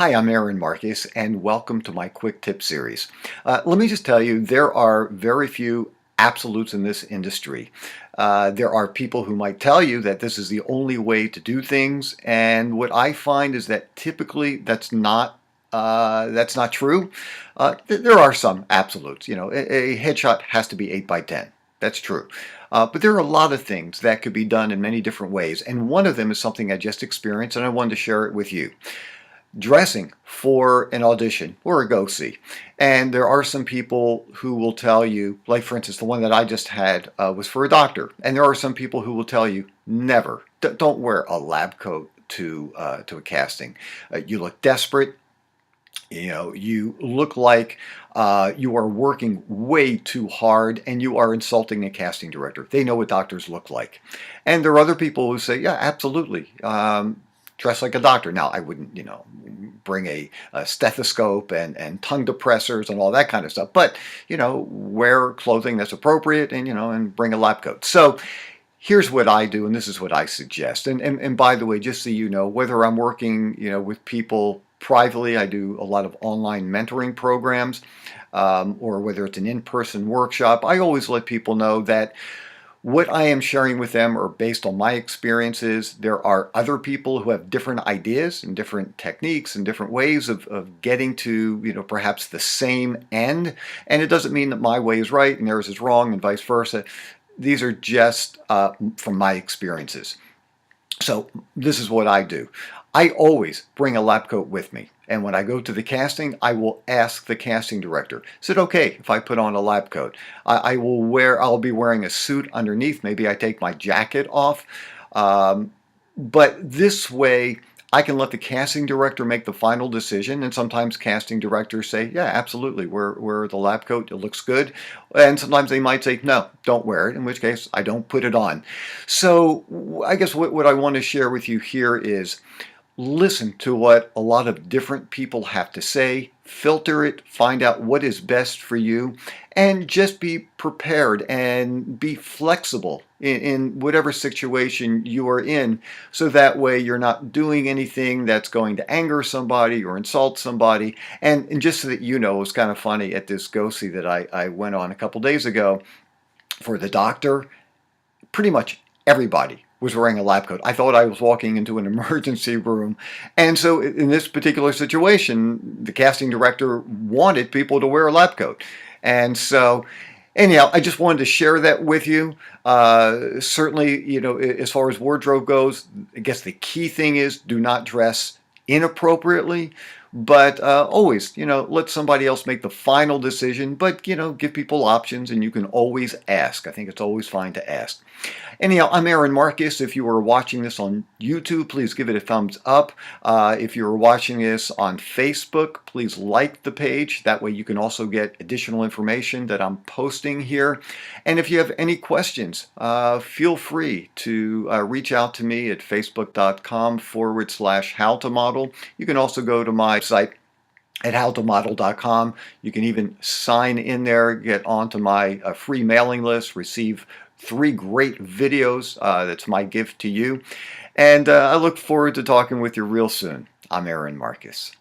Hi, I'm Aaron Marcus, and welcome to my Quick Tip series. Let me just tell you, there are very few absolutes in this industry. There are people who might tell you that this is the only way to do things, and what I find is that typically that's not true. There are some absolutes. You know, a headshot has to be 8 by 10. That's true. But there are a lot of things that could be done in many different ways, and one of them is something I just experienced, and I wanted to share it with you. Dressing for an audition or a go-see. And there are some people who will tell you, like for instance, the one that I just had was for a doctor. And there are some people who will tell you, never, don't wear a lab coat to a casting. You look desperate. You know, you look like you are working way too hard and you are insulting a casting director. They know what doctors look like. And there are other people who say, yeah, absolutely. Dress like a doctor. Now, I wouldn't, bring a stethoscope and tongue depressors and all that kind of stuff, but, wear clothing that's appropriate and bring a lab coat. So here's what I do, and this is what I suggest. And by the way, just so you know, whether I'm working, with people privately, I do a lot of online mentoring programs, or whether it's an in-person workshop, I always let people know that what I am sharing with them are based on my experiences. There are other people who have different ideas and different techniques and different ways of getting to, perhaps the same end. And it doesn't mean that my way is right and theirs is wrong and vice versa. These are just from my experiences. So this is what I do. I always bring a lab coat with me. And when I go to the casting, I will ask the casting director, is it okay if I put on a lab coat? I'll be wearing a suit underneath. Maybe I take my jacket off. But this way, I can let the casting director make the final decision, and sometimes casting directors say, yeah, absolutely, wear the lab coat, it looks good. And sometimes they might say, no, don't wear it, in which case I don't put it on. So I guess what I want to share with you here is listen to what a lot of different people have to say, filter it, find out what is best for you, and just be prepared and be flexible in whatever situation you are in, so that way you're not doing anything that's going to anger somebody or insult somebody. And just so that you know, it was kind of funny at this go-see that I went on a couple days ago for the doctor. Pretty much everybody was wearing a lab coat. I thought I was walking into an emergency room. And so in this particular situation, the casting director wanted people to wear a lab coat. And so anyhow, I just wanted to share that with you. Certainly, as far as wardrobe goes, I guess the key thing is do not dress inappropriately, but always, let somebody else make the final decision, but, give people options, and you can always ask. I think it's always fine to ask. Anyhow, I'm Aaron Marcus. If you are watching this on YouTube, please give it a thumbs up. If you're watching this on Facebook, please like the page. That way you can also get additional information that I'm posting here. And if you have any questions, feel free to reach out to me at facebook.com/howtomodel. You can also go to my site at howtomodel.com. You can even sign in there, get onto my free mailing list, receive 3 great videos. That's my gift to you. And I look forward to talking with you real soon. I'm Aaron Marcus.